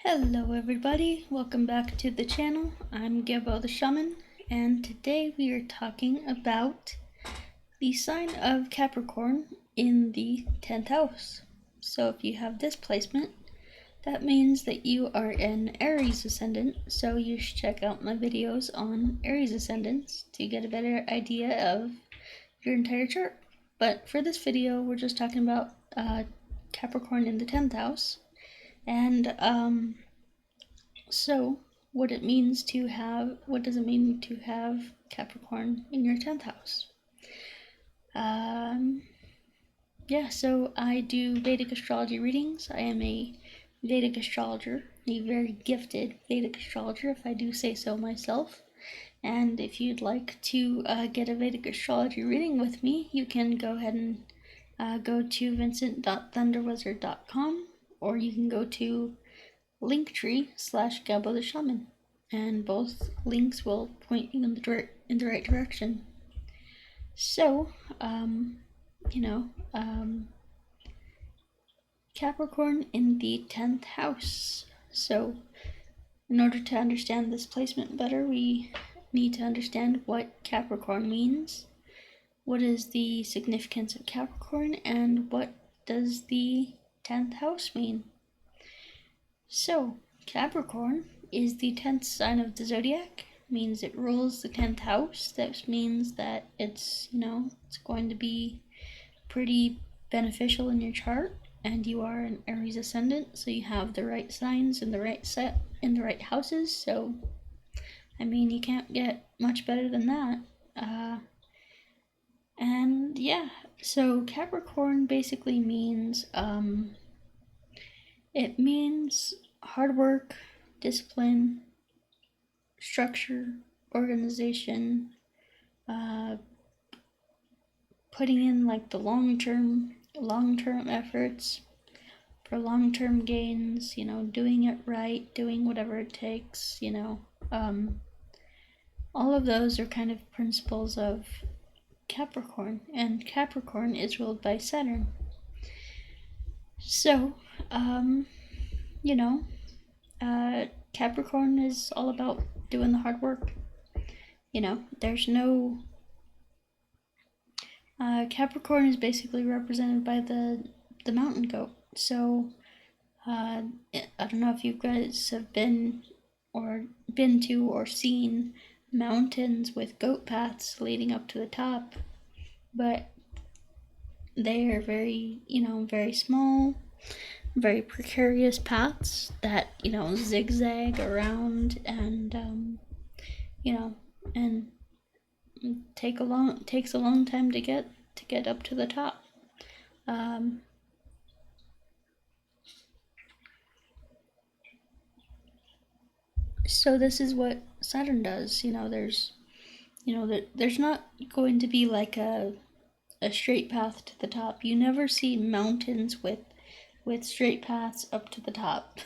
Hello everybody, welcome back to the channel. I'm Gebo the Shaman, and today we are talking about the sign of Capricorn in the 10th house. So if you have this placement, that means that you are an Aries ascendant, so you should check out my videos on Aries ascendants to get a better idea of your entire chart. But for this video, we're just talking about Capricorn in the 10th house. And so what does it mean to have Capricorn in your 10th house? So I do Vedic astrology readings. I am a Vedic astrologer, a very gifted Vedic astrologer, if I do say so myself. And if you'd like to get a Vedic astrology reading with me, you can go ahead and go to vincent.thunderwizard.com, or you can go to Linktree/Gebo the Shaman, and both links will point you in the right direction. So, Capricorn in the 10th house. So, in order to understand this placement better, we need to understand what Capricorn means, what is the significance of Capricorn, and what does the 10th house mean. So, Capricorn is the 10th sign of the zodiac, means it rules the 10th house. That means that it's going to be pretty beneficial in your chart, and you are an Aries ascendant, so you have the right signs in the right set in the right houses. So, I mean, you can't get much better than that. So Capricorn basically means it means hard work, discipline, structure, organization, putting in like the long-term efforts for long-term gains, doing it right, doing whatever it takes, all of those are kind of principles of Capricorn, and Capricorn is ruled by Saturn. So, Capricorn is all about doing the hard work. There's no... Capricorn is basically represented by the mountain goat. So, I don't know if you guys have been to or seen mountains with goat paths leading up to the top, but they are very, very small, very precarious paths that, zigzag around and, and takes a long time to get up to the top. So this is what Saturn does. There's not going to be like a straight path to the top. You never see mountains with straight paths up to the top.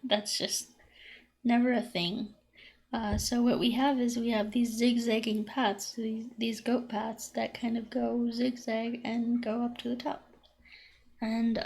That's just never a thing. So what we have is these zigzagging paths, these goat paths that kind of go zigzag and go up to the top. And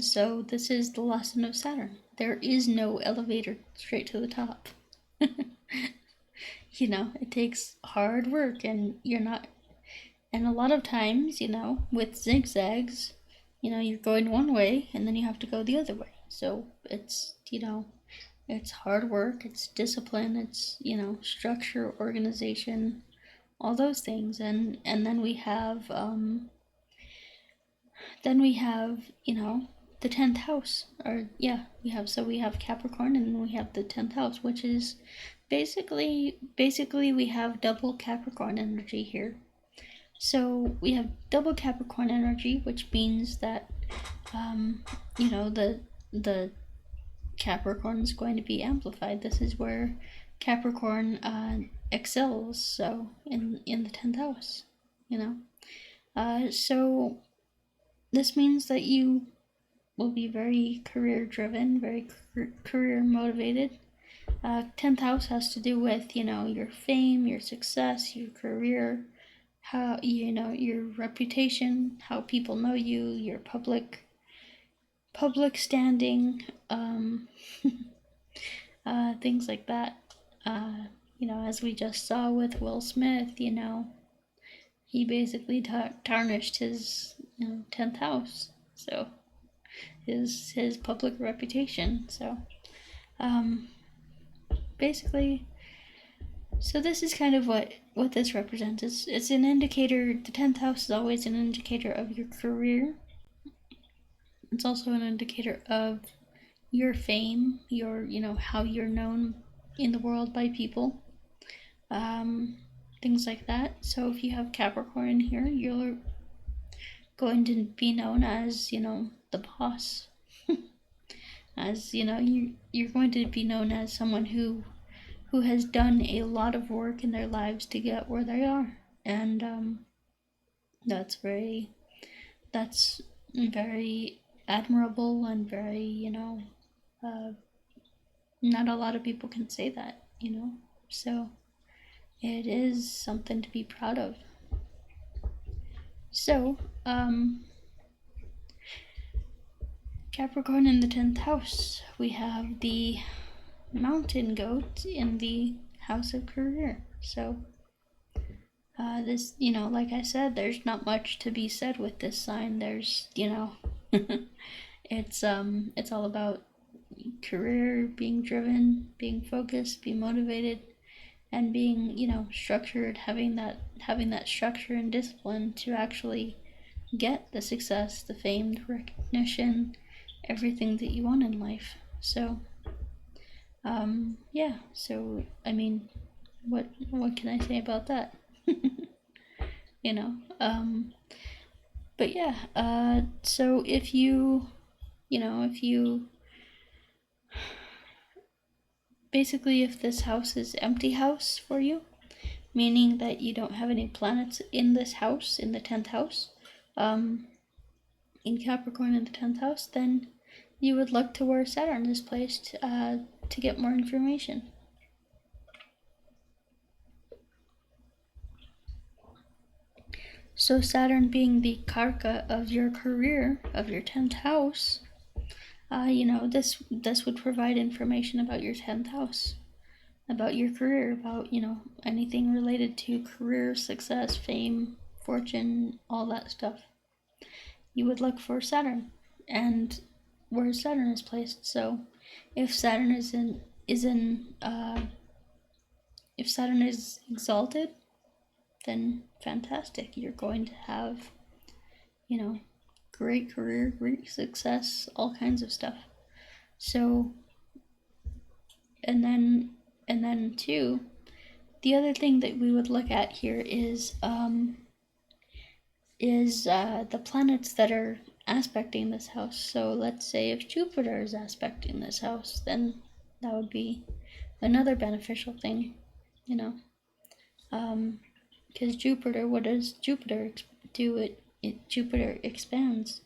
so this is the lesson of Saturn. There is no elevator straight to the top. It takes hard work, and and a lot of times, with zigzags, you're going one way and then you have to go the other way. So it's, it's hard work, it's discipline, it's, structure, organization, all those things. And then we have, the 10th house, we have Capricorn, and then we have the 10th house, which is basically we have double Capricorn energy here. So we have double Capricorn energy, which means that, the Capricorn is going to be amplified. This is where Capricorn excels, so in the 10th house, so this means that you will be very career driven, very career motivated. 10th house has to do with, your fame, your success, your career, how, your reputation, how people know you, your public public standing, things like that. As we just saw with Will Smith, he basically tarnished his 10th house, so his public reputation. So basically, so this is kind of what this represents. It's an indicator. The 10th house is always an indicator of your career. It's also an indicator of your fame, your how you're known in the world by people, things like that. So if you have Capricorn in here, you're going to be known as the boss. As you're going to be known as someone who has done a lot of work in their lives to get where they are, and that's very admirable and very not a lot of people can say that, so it is something to be proud of. So Capricorn in the 10th house, we have the mountain goat in the house of career. So this, like I said, there's not much to be said with this sign. There's, it's all about career, being driven, being focused, being motivated, and being, structured, having that structure and discipline to actually get the success, the fame, the recognition, everything that you want in life. So yeah, so I mean, what can I say about that? But yeah, so if you basically, if this house is empty house for you, meaning that you don't have any planets in this house, in the 10th house, in Capricorn in the 10th house, then you would look to where Saturn is placed to get more information. So Saturn being the karka of your career, of your 10th house, this would provide information about your 10th house, about your career, about, anything related to career, success, fame, fortune, all that stuff. You would look for Saturn and where Saturn is placed. So if Saturn is if Saturn is exalted, then fantastic. You're going to have, great career, great success, all kinds of stuff. So, and then too, the other thing that we would look at here is the planets that are aspecting this house. So let's say if Jupiter is aspecting this house, then that would be another beneficial thing, because Jupiter, what does Jupiter do? Jupiter expands,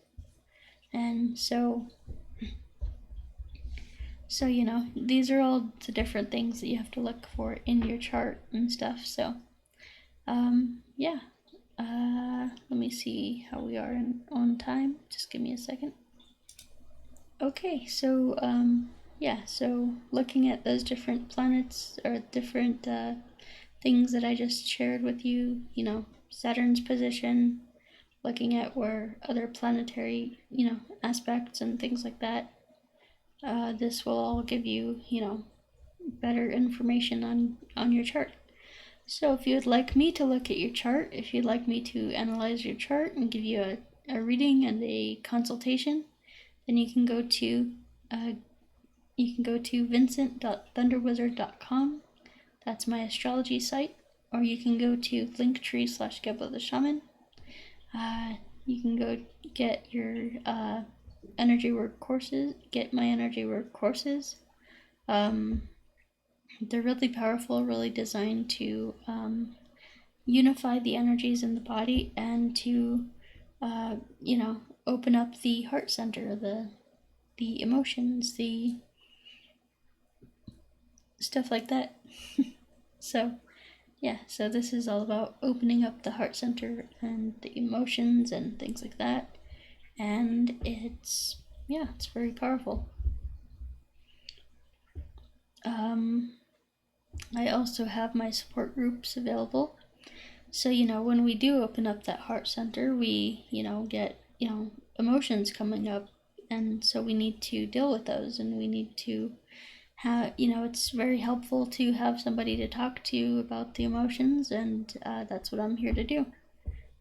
and so these are all the different things that you have to look for in your chart and stuff. So yeah, let me see how we are on time. Just give me a second. Okay, so yeah, so looking at those different planets or different things that I just shared with you, Saturn's position, looking at where other planetary, aspects and things like that. This will all give you, better information on your chart. So if you would like me to look at your chart, if you'd like me to analyze your chart and give you a reading and a consultation, then you can go to vincent.thunderwizard.com. That's my astrology site, or you can go to linktree/Gebo the Shaman. You can go get your energy work courses. Get my energy work courses. They're really powerful, really designed to unify the energies in the body and to open up the heart center, the emotions, the stuff like that. So yeah, so this is all about opening up the heart center and the emotions and things like that. And it's yeah, it's very powerful. I also have my support groups available. So, when we do open up that heart center, we, get, emotions coming up. And so we need to deal with those, and we need to have, it's very helpful to have somebody to talk to about the emotions. And that's what I'm here to do.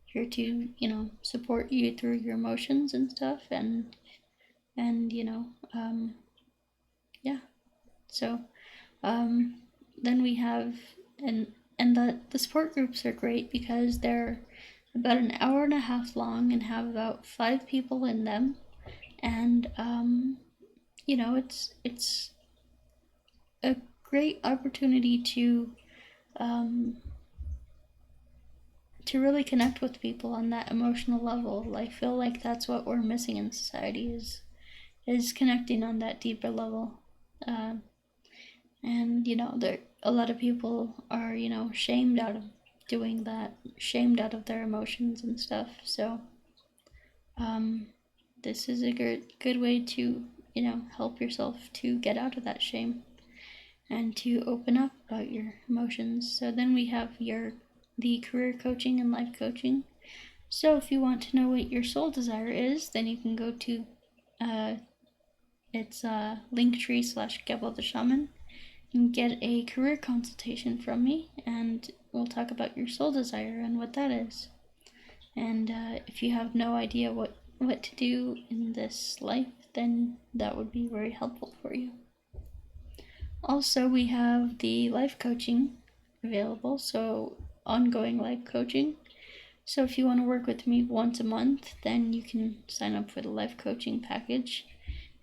Here to, support you through your emotions and stuff. And yeah. So, then we have, and the support groups are great because they're about an hour and a half long and have about 5 people in them. And it's a great opportunity to really connect with people on that emotional level. I feel like that's what we're missing in society is connecting on that deeper level. And there a lot of people are shamed out of doing that, shamed out of their emotions and stuff. So this is a good way to help yourself to get out of that shame and to open up about your emotions. So then we have the career coaching and life coaching. So if you want to know what your soul desire is, then you can go to it's Linktree/Gebo the Shaman and get a career consultation from me, and we'll talk about your soul desire and what that is. And if you have no idea what to do in this life, then that would be very helpful for you. Also, we have the life coaching available, so ongoing life coaching. So if you want to work with me once a month, then you can sign up for the life coaching package.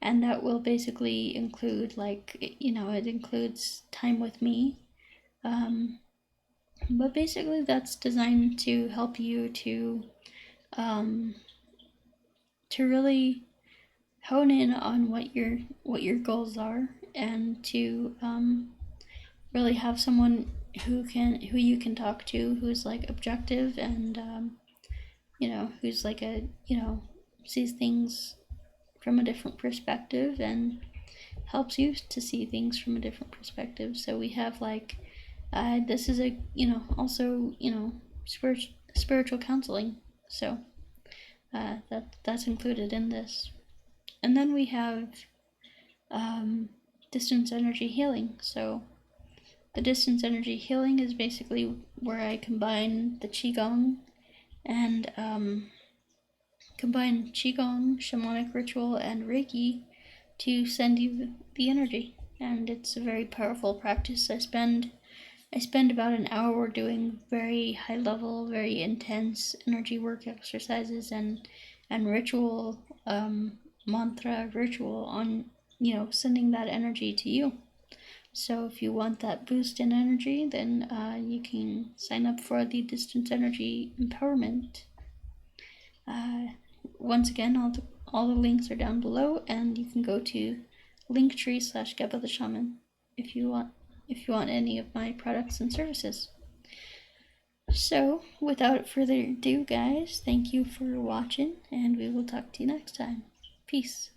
And that will basically include, it includes time with me. But basically that's designed to help you to really hone in on what your goals are, and to really have someone who you can talk to, who's like objective, and who's like sees things from a different perspective and helps you to see things from a different perspective. So we have this is a also spiritual counseling. So that's included in this. And then we have distance energy healing. So the distance energy healing is basically where I combine the Qigong and Shamanic ritual, and Reiki to send you the energy. And it's a very powerful practice. I spend about an hour doing very high level, very intense energy work exercises and ritual, mantra ritual on sending that energy to you. So if you want that boost in energy, then you can sign up for the distance energy empowerment. Once again, all the links are down below, and you can go to Linktree/Gebo the Shaman if you want any of my products and services. So without further ado, guys, thank you for watching, and we will talk to you next time. Peace.